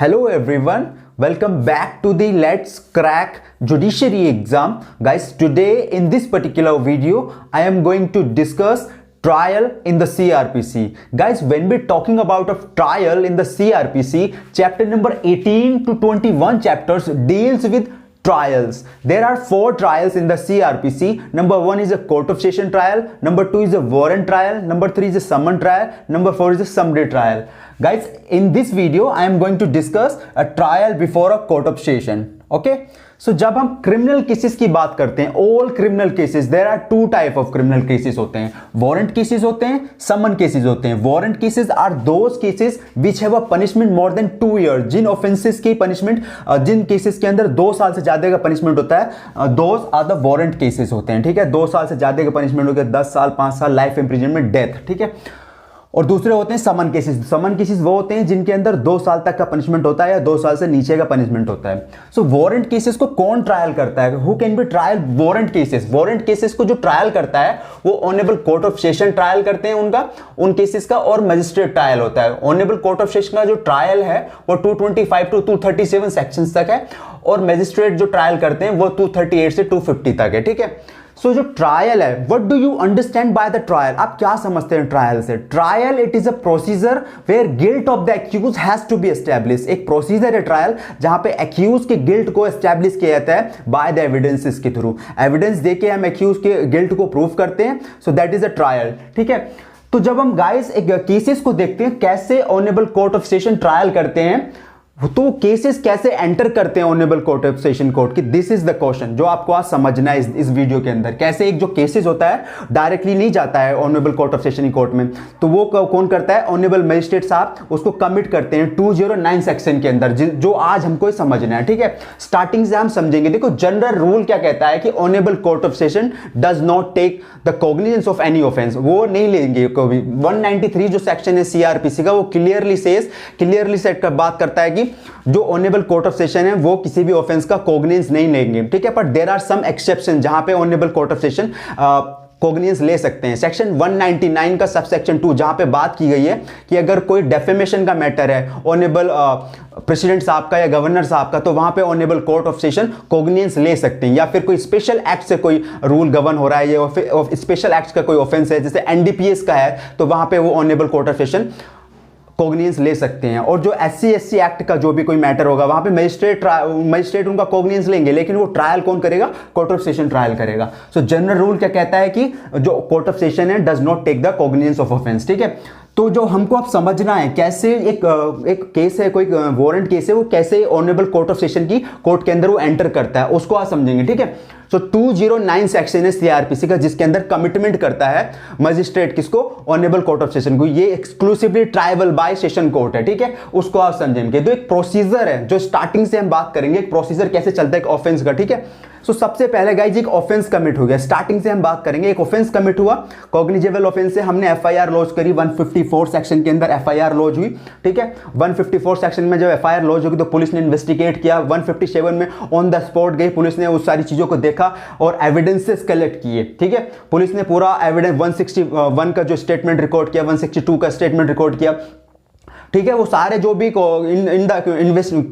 Hello everyone, welcome back to the Let's Crack Judiciary exam. Guys, today in this particular video, I am going to discuss trial in the CRPC. Guys, when we're talking about a trial in the CRPC, chapter number 18 to 21 chapters deals with trials. There are 4 trials in the CRPC. Number 1 is a court of session trial, number 2 is a warrant trial, number 3 is a summon trial, number 4 is a summary trial. Guys, in this video I am going to discuss a trial before a court of session. Okay, so जब हम criminal cases की बात करते हैं, all criminal cases, there are 2 type of criminal cases होते हैं. Warrant cases होते हैं, समन केसेस होते हैं. Warrant cases are those cases which have a punishment more than 2 year. जिन ऑफेंसेस की पनिशमेंट, जिन केसेस के अंदर 2 साल से ज्यादा का पनिशमेंट होता है, those are the warrant cases होते हैं. ठीक है, 2 साल से ज्यादा का पनिशमेंट हो गया, 10 साल, 5 साल, लाइफ इंप्रिजनमेंट, डेथ. ठीक है, और दूसरे होते हैं समन केसेस. समन केसेस वो होते हैं जिनके अंदर 2 साल तक का पनिशमेंट होता है या 2 साल से नीचे का पनिशमेंट होता है. सो वारंट केसेस को कौन ट्रायल करता है? Who can be trial warrant cases? Warrant cases को जो ट्रायल करता है वो honourable court of session trial करते हैं उन केसेस का, और मजिस्ट्रेट ट्रायल होता है. ऑनरेबल कोर्ट ऑफ सेशन का जो ट्रायल है वो 225 टू 237 सेक्शंस तक है, और मजिस्ट्रेट जो ट्रायल करते हैं वो 238 से 250 तक है. ठीक है, सो जो ट्रायल है, what do you understand by the trial? आप क्या समझते हैं ट्रायल से? Trial it is a procedure where guilt of the accuse has to be establish. एक प्रोसीजर है ट्रायल जहां पे एक्यूज के गिल्ट को एस्टैब्लिश किया जाता है बाय द एविडेंसेस के थ्रू. एविडेंस देके हम एक्यूज के गिल्ट को प्रूव करते हैं. So that is a trial. ठीक है, तो जब हम गाइस एक केसेस को देखते हैं कैसे honourable court of session trial करते हैं, तो केसेस कैसे एंटर करते हैं honourable court of session court की, दिस इज द क्वेश्चन जो आपको आज समझना है इस वीडियो के अंदर. कैसे एक जो केसेस होता है डायरेक्टली नहीं जाता है honourable court of session court में, तो वो कौन करता है? ऑनरेबल मजिस्ट्रेट साहब उसको कमिट करते हैं 209 सेक्शन के अंदर, जो आज हमको समझना है. ठीक है, स्टार्टिंग से हम समझेंगे. देखो, जनरल रूल क्या कहता है कि honourable court of session does not take the cognizance of any offence. वो नहीं लेंगे कभी. 193 जो सेक्शन है सीआरपीसी का, वो क्लियरली सेट कर बात करता है कि जो ऑनरेबल कोर्ट ऑफ सेशन है वो किसी भी ऑफेंस का कॉग्निजेंस नहीं लेंगे. ठीक है, but there are some exception जहां पे honourable court of session cognizance ले सकते हैं. सेक्शन 199 का सब सेक्शन 2 जहां पे बात की गई है कि अगर कोई डेफेमेशन का मैटर है ऑनरेबल प्रेसिडेंट साहब का या गवर्नर साहब का, तो वहां पे honourable court of session cognizance ले सकते हैं. या फिर कोई स्पेशल एक्ट से कोई रूल गवर्न हो रहा है, या स्पेशल एक्ट का कोई ऑफेंस है जैसे एनडीपीएस का है, तो वहां पे वो honourable court of session cognizance ले सकते हैं. और जो SC/SC एक्ट का जो भी कोई मैटर होगा वहां पे मजिस्ट्रेट उनका कॉग्निजेंस लेंगे, लेकिन वो ट्रायल कौन करेगा? कोर्ट ऑफ सेशन ट्रायल करेगा. सो जनरल रूल क्या कहता है कि जो कोर्ट ऑफ सेशन है does not take the cognizance of offence. ठीक है, तो जो हमको अब समझना है कैसे एक केस है, कोई वारंट केस है, वो कैसे ऑनरेबल कोर्ट ऑफ सेशन की कोर्ट के अंदर वो एंटर करता है, उसको आप समझेंगे. ठीक है, सो 209 सेक्शन है सीआरपीसी का जिसके अंदर कमिटमेंट करता है मजिस्ट्रेट किसको? ऑनरेबल कोर्ट ऑफ सेशन को. ये exclusively tribal bye session court है. ठीक है, उसको आप समझेंगे. तो एक प्रोसीजर है जो स्टार्टिंग से हम बात करेंगे, एक प्रोसीजर कैसे चलता है एक ऑफेंस का. ठीक है, सो सबसे पहले गाइज एक ऑफेंस कमिट हो गया. स्टार्टिंग से हम बात करेंगे. एक ऑफेंस कमिट हुआ, कॉग्निजेबल ऑफेंस है, हमने एफआईआर लॉन्च करी. 154 सेक्शन के अंदर एफआईआर लॉन्च हुई. ठीक है, 154 सेक्शन में जब एफआईआर लॉन्च होगी तो पुलिस ने इन्वेस्टिगेट किया. 157 में ऑन द स्पॉट गई पुलिस ने, उस सारी चीजों को देखा और एविडेंसेस कलेक्ट किए. ठीक है, पुलिस ने पूरा एविडेंस 161 का जो स्टेटमेंट रिकॉर्ड किया, 162 का स्टेटमेंट रिकॉर्ड किया. ठीक है, वो सारे जो भी in the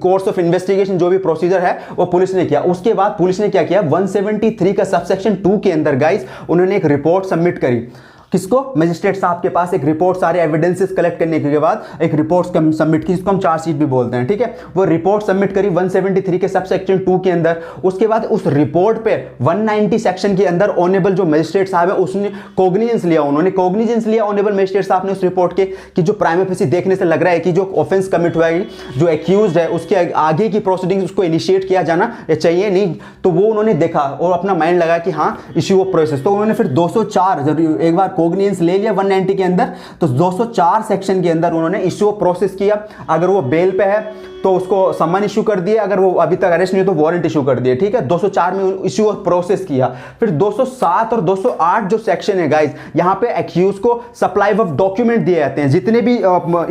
course of investigation जो भी प्रोसीजर है वो पुलिस ने किया. उसके बाद पुलिस ने क्या किया? 173 का सबसेक्शन 2 के अंदर गाइस उन्होंने एक रिपोर्ट सबमिट करी. किसको? मजिस्ट्रेट साहब के पास एक रिपोर्ट, सारे एविडेंसेस कलेक्ट करने के बाद एक रिपोर्ट सबमिट की, जिसको हम चार्जशीट भी बोलते हैं. ठीक है, वो रिपोर्ट सबमिट करी 173 के सब सेक्शन 2 के अंदर. उसके बाद उस रिपोर्ट पे 190 सेक्शन के अंदर ऑनरेबल जो मजिस्ट्रेट साहब है उसने कॉग्निजेंस लिया. उन्होंने कॉग्निजेंस लिया ऑनरेबल मजिस्ट्रेट साहब ने उस रिपोर्ट के कि जो प्राइमा फेसी देखने से लग रहा है कि जो ऑफेंस कमिट हुआ है, जो एक्यूज है, उसके आगे की प्रोसीडिंग्स उसको इनिशिएट किया जाना चाहिए नहीं, तो वो उन्होंने देखा और अपना माइंड लगा कि हाँ इश्यू ऑफ प्रोसेस. तो उन्होंने फिर 204 जब एक बार कॉग्निजेंस ले लिया 190 के अंदर, तो 204 सेक्शन के अंदर उन्होंने इश्यू ऑफ प्रोसेस किया. अगर वो बेल पे है तो उसको सम्मन इशू कर दिए, अगर वो अभी तक अरेस्ट नहीं हो तो वारंट इशू कर दिए. ठीक है, 204 में इशू ऑफ प्रोसेस किया. फिर 207 और 208 जो सेक्शन है गाइस, यहां पे एक्यूज को सप्लाई ऑफ डॉक्यूमेंट दिए जाते हैं. जितने भी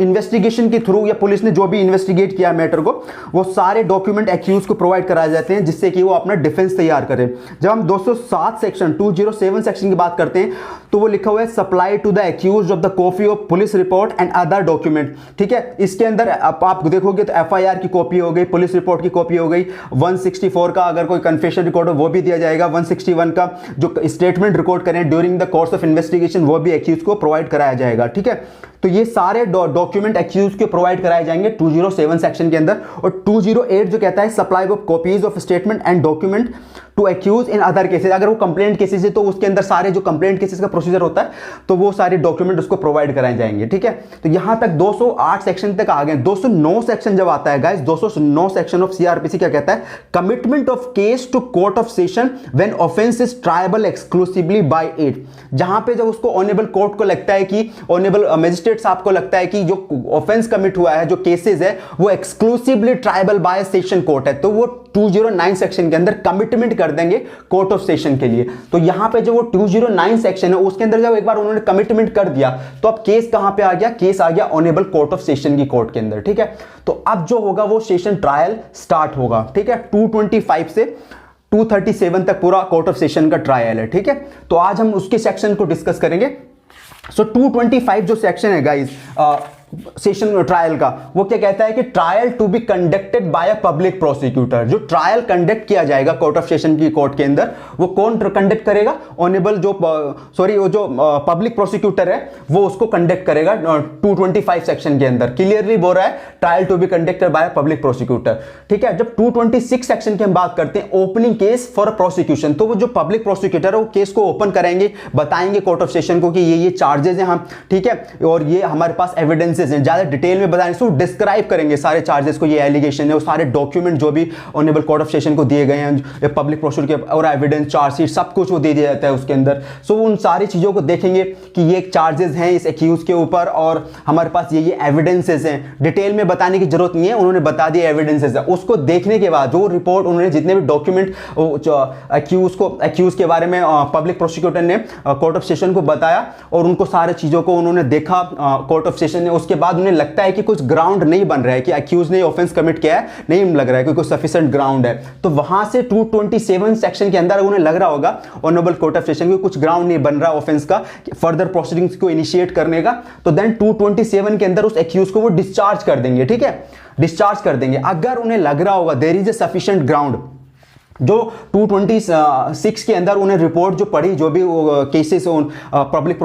इन्वेस्टिगेशन के थ्रू या पुलिस ने जो भी इन्वेस्टिगेट किया मैटर को, वो सारे डॉक्यूमेंट एक्यूज को प्रोवाइड कराए जाते हैं जिससे कि वो अपना डिफेंस तैयार करे. जब हम 207 सेक्शन 207 सेक्शन की बात करते हैं तो वो लिखा हुआ है supply to the accused of the copy of police report and other document. ठीक है, इसके अंदर आप देखोगे तो एफआईआर की कॉपी हो गई, पुलिस रिपोर्ट की कॉपी हो गई, 164 का अगर कोई कन्फेशन रिकॉर्ड हो वो भी दिया जाएगा, 161 का जो स्टेटमेंट रिकॉर्ड करें during the course of investigation वो भी एक्यूज को प्रोवाइड कराया जाएगा। ठीक है, तो ये सारे डॉक्यूमेंट एक्यूज को प्रोवाइड कराए जाएंगे 207 सेक्शन के अंदर। और 208 जो कहता है supply of copies of statement and document to accuse in other cases, अगर वो कंप्लेंट केसेस है तो उसके अंदर सारे जो कंप्लेंट केसेस का प्रोसीजर होता है तो वो सारे डॉक्यूमेंट उसको प्रोवाइड कराए जाएंगे। ठीक है, तो यहां तक 208 सेक्शन तक आ गए। 209 सेक्शन जब आता है गाइस, 209 सेक्शन ऑफ सीआरपीसी क्या कहता है, commitment of case to court of session when offence is triable exclusively by it. जहां पे जब उसको ऑनरेबल कोर्ट को लगता है कि ऑनरेबल मजिस्ट्रेट साहब को लगता है कि जो ऑफेंस कमिट हुआ है, जो केसेस है वो exclusively tribal bye session court है, तो वो 209 सेक्शन के अंदर कमिटमेंट कर देंगे कोर्ट ऑफ सेशन के लिए। तो यहां पे जो वो 209 सेक्शन है उसके अंदर जब एक बार उन्होंने कमिटमेंट कर दिया तो अब केस कहां पे आ गया, केस आ गया ऑनरेबल कोर्ट ऑफ सेशन की कोर्ट के अंदर। ठीक है, तो अब जो होगा वो सेशन ट्रायल स्टार्ट होगा। ठीक है, 225 से 237 तक पूरा कोर्ट ऑफ सेशन का ट्रायल है। ठीक है, तो आज हम उसके सेक्शन को डिस्कस करेंगे। सो 225 जो सेक्शन है गाइस सेशन ट्रायल का, वो क्या कहता है कि trial to be conducted by a public prosecutor. जो ट्रायल कंडक्ट किया जाएगा कोर्ट ऑफ सेशन की कोर्ट के अंदर वो कौन कंडक्ट करेगा, ऑनरेबल जो वो जो पब्लिक प्रोसिक्यूटर है वो उसको कंडक्ट करेगा। 225 सेक्शन के अंदर क्लियरली बोल रहा है trial to be conducted by a public prosecutor. ठीक है, जब 226 सेक्शन की हम बात करते हैं ओपनिंग केस फॉर प्रोसिक्यूशन, तो वो जो पब्लिक प्रोसिक्यूटर है वो केस को ओपन करेंगे, बताएंगे कोर्ट ऑफ सेशन को कि ये चार्जेस हैं हम, ठीक है, और ये हमारे पास एविडेंस ज्यादा डिटेल में बताएंगे, तो डिस्क्राइब करेंगे सारे चार्जेस को, ये एलिगेशन है, वो सारे डॉक्यूमेंट जो भी ऑनरेबल कोर्ट ऑफ सेशन को दिए गए हैं, पब्लिक प्रोसिक्यूटर और एविडेंस चार्जशीट सब कुछ वो दे दिया जाता है उसके अंदर। सो उन सारी चीजों को देखेंगे कि ये चार्जेस हैं इस एक्यूज के ऊपर और हमारे पास ये एविडेंसेस हैं। डिटेल में बताने की जरूरत नहीं है, उन्होंने बता दिया एविडेंसेस है। उसको देखने के बाद जो रिपोर्ट उन्होंने जितने भी डॉक्यूमेंट एक्यूज के बारे में पब्लिक प्रोसिक्यूटर ने कोर्ट ऑफ सेशन को बताया और उनको सारी चीजों को उन्होंने देखा कोर्ट ऑफ सेशन ने, उसके बाद उन्हें लगता है कि कुछ ग्राउंड नहीं बन रहा है कि एक्यूज ने ऑफेंस कमिट किया है, नहीं लग रहा है कि कोई सफिशिएंट ग्राउंड है, तो वहां से 227 सेक्शन के अंदर उन्हें लग रहा होगा ऑनरेबल कोर्ट ऑफ सेशन को कुछ ग्राउंड नहीं बन रहा ऑफेंस का फर्दर प्रोसीडिंग्स को इनिशिएट करने का, तो देन 227 के अंदर उस एक्यूज को वो डिस्चार्ज कर देंगे। ठीक है, डिस्चार्ज कर देंगे अगर उन्हें लग रहा होगा there is a sufficient ground. जो 226 के अंदर उन्हें रिपोर्ट जो पढ़ी, जो भी केसेस पब्लिक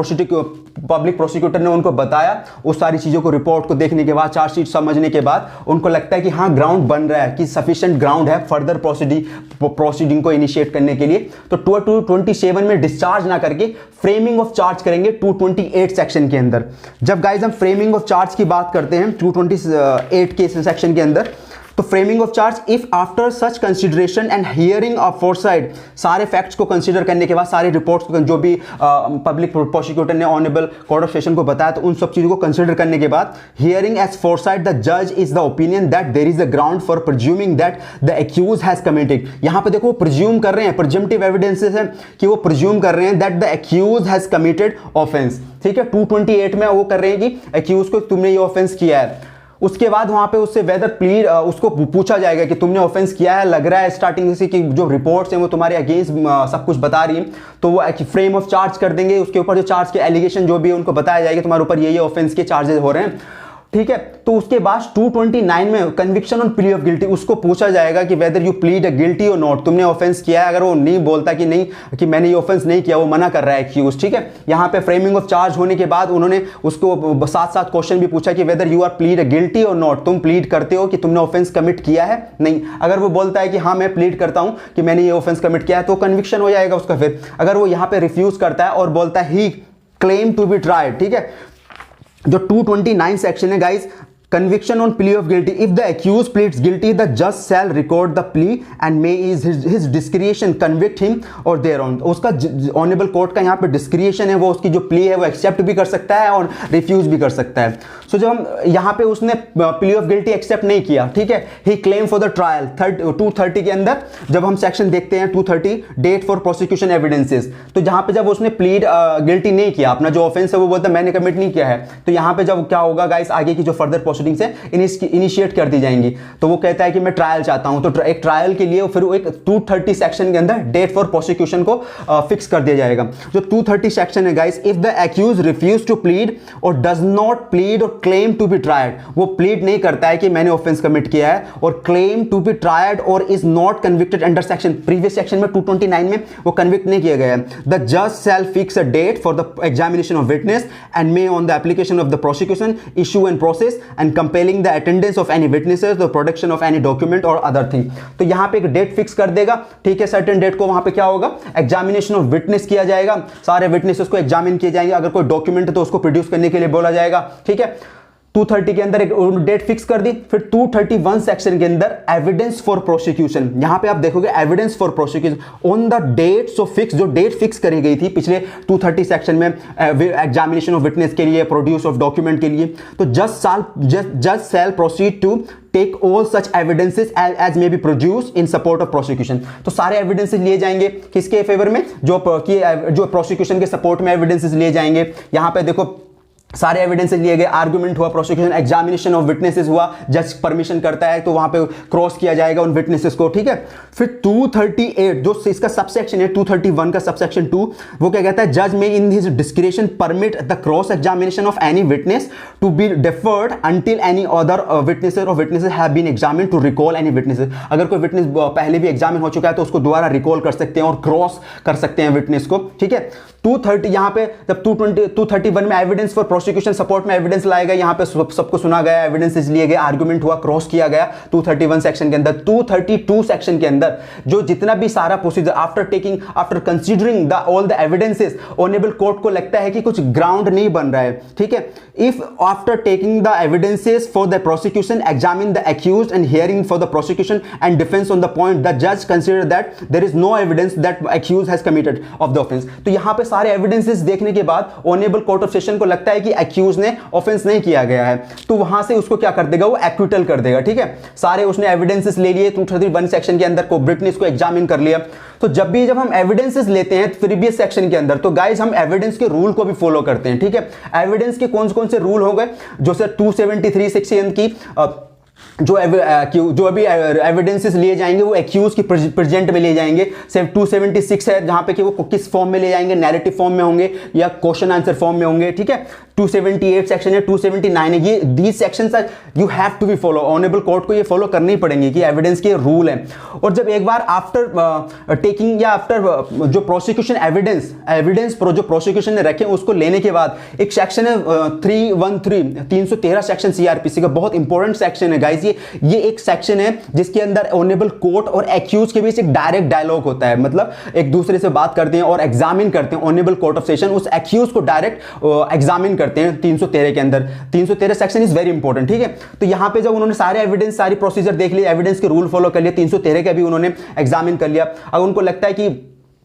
प्रोसिक्यूटर ने उनको बताया, उस सारी चीज़ों को रिपोर्ट को देखने के बाद, चार्जशीट समझने के बाद उनको लगता है कि हाँ ग्राउंड बन रहा है, कि सफिशिएंट ग्राउंड है फर्दर प्रोसीडिंग को इनिशिएट करने के लिए, तो 227 में डिस्चार्ज ना करके फ्रेमिंग ऑफ चार्ज करेंगे 228 सेक्शन के अंदर। जब गाइज हम फ्रेमिंग ऑफ चार्ज की बात करते हैं 228 के सेक्शन के अंदर, तो framing of charge if after such consideration and hearing of foresight, सारे फैक्ट्स को कंसीडर करने के बाद, सारे रिपोर्ट्स को जो भी पब्लिक प्रोसिक्यूटर ने ऑनरेबल कोर्ट ऑफ सेशन को बताया, तो उन सब चीजों को कंसीडर करने के बाद हियरिंग एज फोरसाइट द जज is the opinion that there is a ground for presuming that the accuse has committed. यहां पे देखो प्रिज्यूम कर रहे हैं, प्रिजम्पटिव एविडेंसेस है कि वो प्रिज्यूम कर रहे हैं that the accuse has committed offence. ठीक है, 228 में वो कर रहे हैं कि एक्यूज को तुमने ये ऑफेंस किया है। उसके बाद वहां पे उससे वेदर प्लीड उसको पूछा जाएगा कि तुमने ऑफेंस किया है, लग रहा है स्टार्टिंग से कि जो रिपोर्ट्स हैं वो तुम्हारे अगेंस्ट सब कुछ बता रही हैं, तो वो फ्रेम ऑफ चार्ज कर देंगे। उसके ऊपर जो चार्ज के एलिगेशन जो भी है उनको बताया जाएगा तुम्हारे ऊपर ये ऑफेंस के चार्जेस हो रहे हैं। ठीक है, तो उसके बाद 229 में conviction on plea of guilty, उसको पूछा जाएगा कि whether you plead a guilty or not, तुमने ऑफेंस किया है। अगर वो नहीं बोलता कि नहीं, कि मैंने ये ऑफेंस नहीं किया, वो मना कर रहा है एक्यूज। ठीक है, यहाँ पे फ्रेमिंग ऑफ चार्ज होने के बाद उन्होंने उसको साथ साथ क्वेश्चन भी पूछा कि whether you are plead a guilty or not, तुम प्लीड करते हो कि तुमने ऑफेंस कमिट किया है नहीं। अगर वो बोलता है कि हाँ मैं प्लीड करता हूं कि मैंने ये ऑफेंस कमिट किया है, तो कन्विक्शन हो जाएगा उसका। फिर अगर वो यहाँ पे रिफ्यूज करता है और बोलता है ही क्लेम टू बी ट्राइड, ठीक है, जो 229 सेक्शन है guys, conviction on plea of guilty, if the accused pleads guilty the judge shall record the plea and may is his discretion convict him or thereon। उसका honourable court का यहाँ पे डिस्क्रिएशन है, वो उसकी जो प्ली है वो एक्सेप्ट भी कर सकता है और रिफ्यूज भी कर सकता है। सो जब हम यहाँ पे उसने प्ली ऑफ गिल्टी एक्सेप्ट नहीं किया, ठीक है, ही क्लेम फॉर द ट्रायल 230 के अंदर जब हम सेक्शन देखते हैं 230 डेट फॉर प्रोसिक्यूशन एविडेंसेस, तो जहाँ पे जब उसने प्लीड गिल्टी नहीं किया, अपना जो ऑफेंस है वो बोलता है मैंने कमिट नहीं किया है, तो यहाँ पे जब क्या होगा गाइस, आगे की जो फर्दर प्रोसीडिंग्स है इनिशिएट कर दी जाएंगी। तो वो कहता है कि मैं ट्रायल चाहता हूं, तो एक ट्रायल के लिए फिर वो एक 230 सेक्शन के अंदर डेट फॉर प्रोसिक्यूशन को फिक्स कर दिया जाएगा। जो 230 सेक्शन है guys, if the accused refuse to plead or does not plead or claim to be tried, वो प्लीड नहीं करता है कि मैंने ऑफेंस कमिट किया है, और क्लेम टू बी ट्राइड और is not convicted under section, previous section में 229 में वो कन्विक्ट नहीं किया गया है, द जज shall fix a date for the examination of witness and may on the application of the prosecution issue and process and compelling the attendance of any witnesses, the production of any document or other thing. तो यहां पे एक date fix कर देगा, ठीक है, certain date को वहां पे क्या होगा, एग्जामिनेशन ऑफ विटनेस किया जाएगा, सारे विटनेसेस को एग्जामिन किए जाएंगे, अगर कोई डॉक्यूमेंट है तो उसको प्रोड्यूस करने के लिए बोला जाएगा, ठीक है। 230 के अंदर एक डेट फिक्स कर दी। फिर 231 सेक्शन के अंदर एविडेंस फॉर प्रोसिक्यूशन, यहां पे आप देखोगे evidence for prosecution on the date so fix, जो डेट फिक्स करी गई थी पिछले 230 सेक्शन में एग्जामिनेशन ऑफ विटनेस के लिए, प्रोड्यूस ऑफ डॉक्यूमेंट के लिए, तो जज shall proceed to take all such evidences as may be produce in support of prosecution. तो सारे एविडेंसेस लिए जाएंगे किसके फेवर में, जो प्रोसिक्यूशन के सपोर्ट में एविडेंसेस लिए जाएंगे। यहां पे देखो सारे एविडेंसेस लिए गए, आर्गुमेंट हुआ, प्रोसिक्यूशन, एग्जामिनेशन ऑफ विटनेसेस हुआ, जज परमिशन करता है तो वहां पे क्रॉस किया जाएगा उन विटनेसेस को, ठीक है। फिर 238 जो इसका सबसेक्शन है 231 का सबसेक्शन 2, वो क्या कहता है, जज may in his description permit the cross examination of any witness to be deferred until any other witnesses or witnesses have been examined to recall any witnesses. अगर कोई विटनेस पहले भी एग्जामिन हो चुका है तो उसको दोबारा रिकॉल कर सकते हैं और क्रॉस कर सकते हैं विटनेस को, ठीक है। 230 यहां पे जब 231 में एविडेंस फॉर प्रोसिक्यूशन सपोर्ट में एविडेंस लाया गया, यहां पे सबको सुना गया, एविडेंसेस लिए गए, आर्गुमेंट हुआ, क्रॉस किया गया 231 सेक्शन के अंदर। 232 सेक्शन के अंदर जो जितना भी सारा procedure after considering the all the evidences, honourable court को लगता है कि कुछ ग्राउंड नहीं बन रहा है, ठीक है, if after taking the evidences for the prosecution examine the accused and hearing for the prosecution and defence on the point, the जज consider that there is no evidence that accused has committed of the offence. तो यहां पे सारे evidences देखने के बाद honourable court of session को लगता है कि एक्यूज ने ऑफेंस नहीं किया गया है, तो वहां से उसको क्या कर देगा, वो एक्विटल कर देगा, ठीक है। सारे उसने एविडेंसेस ले लिए 231 सेक्शन के अंदर को, विटनेस को एग्जामिन कर लिया। तो जब हम एविडेंसेस लेते हैं प्रीवियस सेक्शन के अंदर, तो गाइस हम एविडेंस के रूल को भी फॉलो करते हैं, ठीक है। एविडेंस के कौन कौन से रूल हो गए, जो सर 273 सेक्शन की जो अभी एविडेंसेस लिए जाएंगे वो एक्यूज की प्रेजेंट में लिए जाएंगे। 276 है जहां पे कि वो किस फॉर्म में ले जाएंगे, नैरेटिव फॉर्म में होंगे या क्वेश्चन आंसर फॉर्म में होंगे, ठीक है। 278 सेक्शन है, 279 है, ये these sections you have to be follow, honourable court को ये फॉलो करने ही पड़ेंगे कि एविडेंस के रूल हैं। और जब एक बार आफ्टर टेकिंग या आफ्टर जो प्रोसिक्यूशन एविडेंस जो प्रोसिक्यूशन ने रखे उसको लेने के बाद एक सेक्शन है 313 सेक्शन सीआरपीसी का, बहुत इंपॉर्टेंट सेक्शन है गाइस। ये एक सेक्शन है जिसके अंदर ऑनरेबल कोर्ट और एक्यूज के बीच एक डायरेक्ट डायलॉग होता है, मतलब एक दूसरे से बात करते हैं और एग्जामिन करते हैं। ऑनरेबल कोर्ट ऑफ सेशन उस एक्यूज को डायरेक्ट एग्जामिन करते हैं 313 के अंदर। 313 सेक्शन इज वेरी इंपॉर्टेंट, ठीक है। तो यहां पे जब उन्होंने सारे एविडेंस, सारी प्रोसीजर देख लिया, एविडेंस के रूल फॉलो कर लिया, 313 का भी उन्होंने एग्जामिन कर लिया, अगर उनको लगता है कि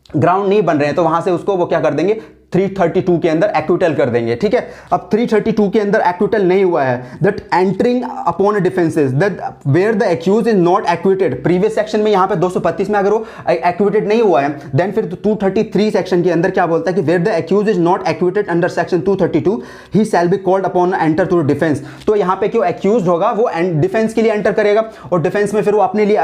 ग्राउंड नहीं बन रहे हैं तो वहां से उसको वो क्या कर देंगे, 332 के अंदर एक्विटल कर देंगे, ठीक है। अब 332 के अंदर एक्विटल नहीं हुआ है, that entering upon defences that where the accuse is not acquitted, previous section में यहां पे 235 में अगर वो एक्विटेड नहीं हुआ है, देन फिर 233 सेक्शन के अंदर क्या बोलता है कि where the accuse is not acquitted under section 232 he shall be called upon enter through defence. तो यहां पे क्यों एक्यूज होगा वो डिफेंस के लिए एंटर करेगा और डिफेंस में फिर वो अपने लिए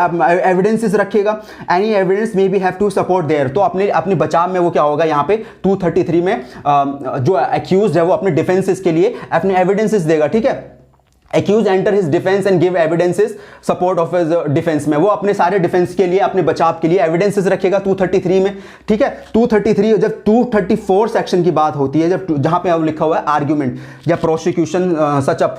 एविडेंसेस रखेगा, any evidence may be have to support there. तो अपने बचाव में वो क्या होगा, यहां पे 233 में जो एक्यूज्ड है वो अपने डिफेंसेस के लिए अपने एविडेंसेस देगा, ठीक है। Accuse enter his defence and give evidences support of his defence में, वो अपने सारे डिफेंस के लिए, अपने बचाव के लिए एविडेंसेस रखेगा 233 में, ठीक है। 233 जब 234 सेक्शन की बात होती है, जब जहां पे अब लिखा हुआ है आर्ग्यूमेंट या प्रोसिक्यूशन सच अप,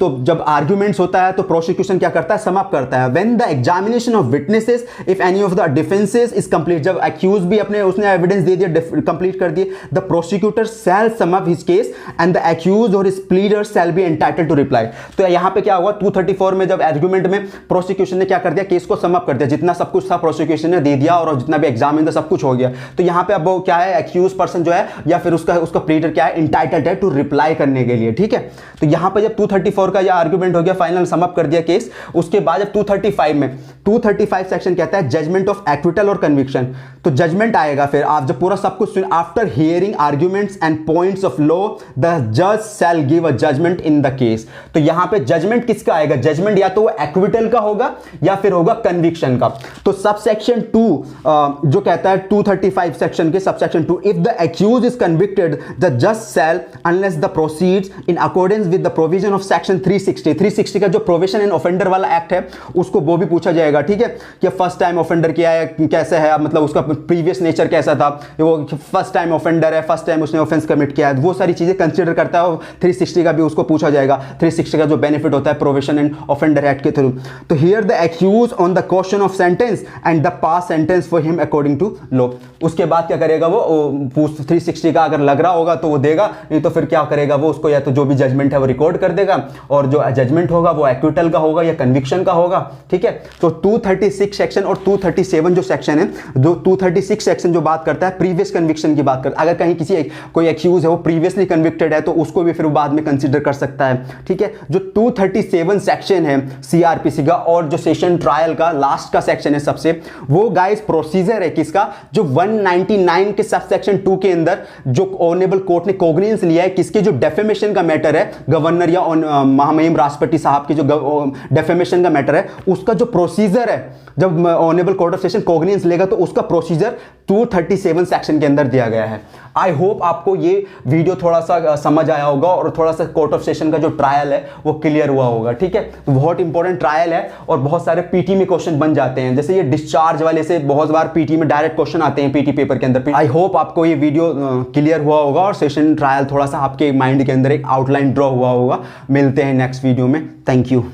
तो जब आर्ग्यूमेंट्स होता है तो प्रोसिक्यूशन क्या करता है, समाप्त करता है। When the examination of witnesses if any of the defences is complete, जब एक्यूज भी अपने उसने एविडेंस दे दिया, कंप्लीट कर दिए, the prosecutor shall sum up his case and the accuse or his pleader shall be entitled to reply. तो यहां पे क्या हुआ, 234 में जब आर्गुमेंट में प्रोसिक्यूशन ने क्या कर दिया, केस को सम अप कर दिया, जितना सब कुछ था प्रोसिक्यूशन ने दे दिया और जितना भी एग्जामिन था सब कुछ हो गया। तो यहां पे अब वो क्या है, एक्यूज पर्सन जो है या फिर उसका प्लीडर क्या है, इंटाइटल्ड है टू रिप्लाई करने के लिए, ठीक है। तो यहां पे जब 234 का यह आर्गुमेंट हो गया, फाइनल सम अप कर दिया केस, उसके बाद जब 235 में 235 सेक्शन कहता है judgment of acquittal or conviction. तो जजमेंट आएगा। फिर आप जब पूरा सब कुछ सुन, after hearing arguments and points of law the जज shall give a judgment in the case. तो यहां पे जजमेंट किसका आएगा? जजमेंट या तो वो एक्विटल का होगा या फिर होगा कन्विक्शन का। तो सब सेक्शन 2 जो कहता है 235 सेक्शन के sub section 2, if the accuse is convicted the जज shall unless the proceeds in accordance with the provision of section 360 का जो प्रोविजन एंड ऑफेंडर वाला एक्ट है उसको वो भी पूछा जाएगा। ठीक है, कि फर्स्ट टाइम ऑफेंडर किया है, कैसे है, मतलब उसका प्रीवियस नेचर कैसा था, वो फर्स्ट टाइम ऑफेंडर है, फर्स्ट टाइम उसने ऑफेंस कमिट किया है, वो सारी चीजें कंसीडर करता है। 360 का भी उसको पूछा जाएगा, 360 का जो बेनिफिट होता है प्रोविजन एंड ऑफेंडर एक्ट के थ्रू। तो here the accuse on the question of sentence and the pass sentence for him according to law. उसके बाद क्या करेगा वो 360 का अगर लग रहा होगा तो वो देगा, नहीं तो फिर क्या करेगा वो उसको या तो जो भी जजमेंट है वो रिकॉर्ड कर देगा, और जो जजमेंट होगा वो एक्विटल का होगा या कन्विक्शन का होगा। ठीक है, तो 236 सेक्शन और 237 जो सेक्शन है, जो 236 सेक्शन जो बात करता है प्रीवियस कन्विक्शन की बात करता है। अगर कहीं किसी कोई एक्यूज है वो प्रीवियसली कन्विक्टेड है तो उसको भी फिर बाद में कंसीडर कर सकता है। ठीक है, जो 237 सेक्शन है सीआरपीसी का और जो सेशन ट्रायल का लास्ट का सेक्शन है सबसे, वो गाइस प्रोसीजर है किसका? जो 199 के सब सेक्शन 2 के अंदर जो ऑनरेबल कोर्ट ने कॉग्निजेंस लिया है किसके? जो डेफेमेशन का मैटर है, गवर्नर या महामहिम राष्ट्रपति साहब की जो डेफेमेशन का मैटर है, उसका जो प्रोसीजर है, जब honourable court of session cognizance लेगा तो उसका प्रोसीजर 237 सेक्शन के अंदर दिया गया है। आई होप आपको ये वीडियो थोड़ा सा समझ आया होगा और थोड़ा सा कोर्ट ऑफ सेशन का जो ट्रायल है वो क्लियर हुआ होगा। ठीक है, तो बहुत इंपॉर्टेंट ट्रायल है और बहुत सारे पीटी में क्वेश्चन बन जाते हैं, जैसे ये डिस्चार्ज वाले से बहुत बार पीटी में डायरेक्ट क्वेश्चन आते हैं पीटी पेपर के अंदर। आई होप आपको ये वीडियो क्लियर हुआ होगा और सेशन ट्रायल थोड़ा सा आपके माइंड के अंदर एक आउटलाइन ड्रॉ हुआ होगा। मिलते हैं नेक्स्ट वीडियो में। Thank you.